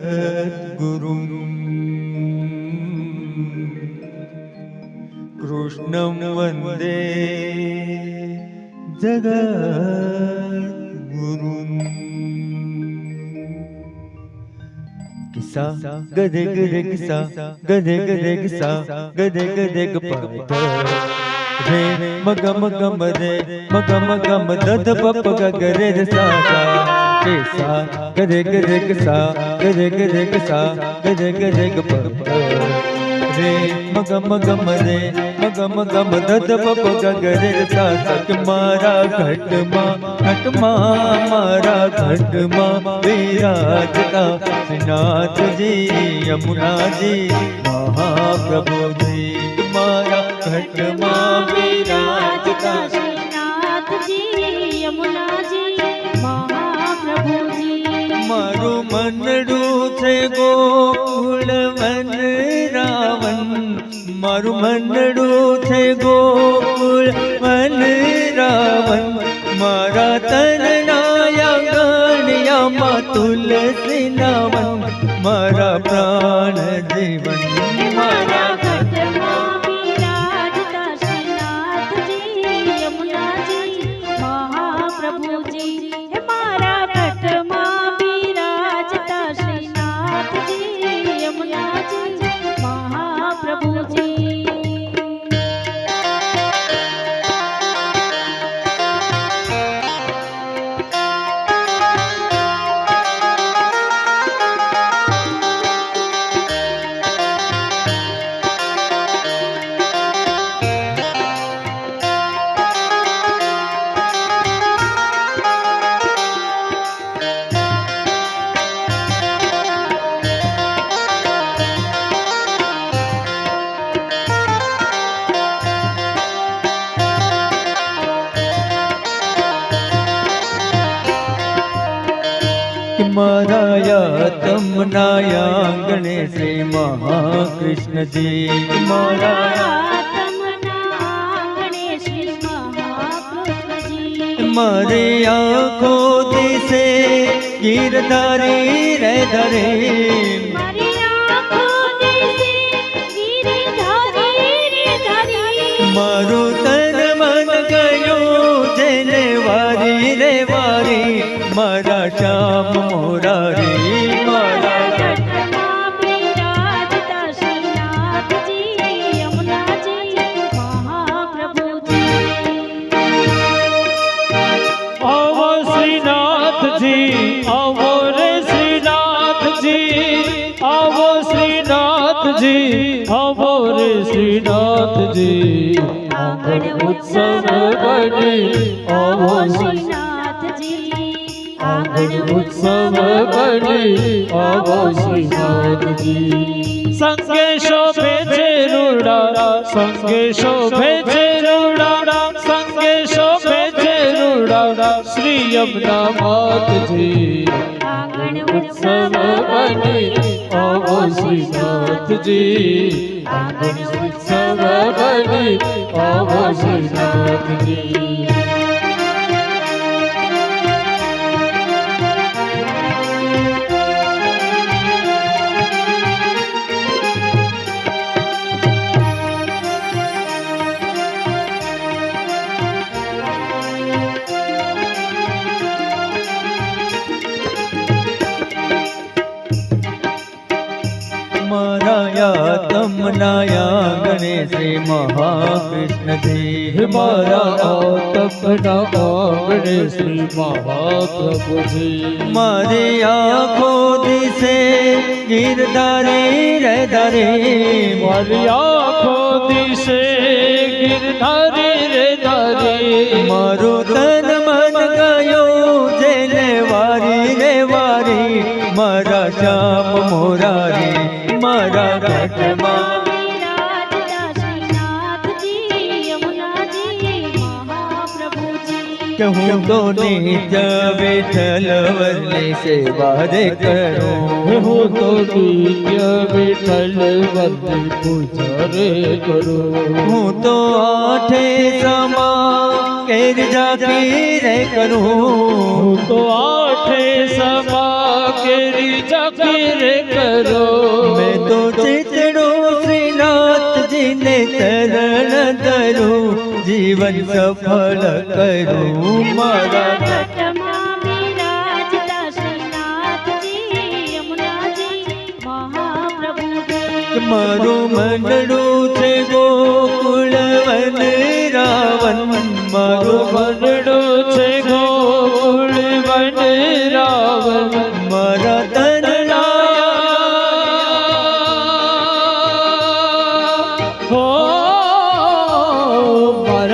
जगद्गुरुं कृष्णं वन्दे जगद्गुरुं। किसा गदे गदे किसा गदे गदे किसा गदे गदे गपद रे मग मग मदे मग मग मदद पप गरे रे सा किसा गदे गदे किसा गदे गदे किसा गदे गदे गपद रे मग मग मदे मग मग मदद पप गरे रे सा मारा घटमा मारा घटमा विराजता नाथ जी यमुना जी महाप्रभु जी। तुम्हारा घटमा विराजता नाथ जी यमुना जी महाप्रभु जी। मारू मनडू छे गोकुल वन रावण, मारू मनडू छे गोकुल वन रावण, मारा तन नाया गणया मा तुलसी नावन, मारा प्राण जीवन मारा घटमा विराजता श्रीनाथ जी यमुना जी महाप्रभु जी। मारा घटमा विराजता श्रीनाथ जी यमुना जी महाप्रभु जी। माराया तमनाया आंगणे से महाकृष्ण जी। माराया मारे आँखों दिसे गिरधारी रे धरे, मारू तन मन गयो जेने वारी रे वारी, मारा श्याम मोरारी मारा घटमा विराजता श्रीनाथ जी यमुना जी महाप्रभु जी। आवो श्रीनाथ जी आवो रे श्रीनाथ जी, आवो श्रीनाथ जी आवो रे श्रीनाथ जी। आंगन उत्सव बने आवो श्रीनाथ जी, आंगन उत्सव बने आवो श्रीनाथ जी। संगे शोभे छे रूड़ा संगे शोभे छे रूड़ा संगे शोभे छे रूड़ा श्री यमुना मात जी। आंगन उत्सव बने आवो श्रीनाथ जी, आंगन उत्सव बने आवो श्रीनाथ जी। माराया तमनाया गणेश महाकृष्ण जी। मारा तपना आंगणे श्री महाप्रभु जी। मारे आँखों दिसे गिरधारी रे धरे, मारी आँखों दिसे गिरधारी रे धारी, मारो तन मन गयो जेने वारी रे वारी, मारा श्याम मोरारी मारा घटमा विराजता श्रीनाथ जी यमुना जी महाप्रभु जी। कहूँ तो निज विठल वरनी सेवा रे करूँ, હું તો નિત્ય વિઠ્ઠલ વંદન પૂજા રે કરું। હું તો આઠે સમા કેર જાતી રે કરું, હું તો આઠે સમા કેરી જાગીર કરો મેં તો ચિતડો શ્રીનાથજીને ચરણ ધરું જીવન સફળ કરું મારા ઘટમાં બિરાજતા શ્રીનાથજી યમુનાજી મહાપ્રભુજી મારું મંડળું છે ગોકુળ વન રાવણ મારું મંડળો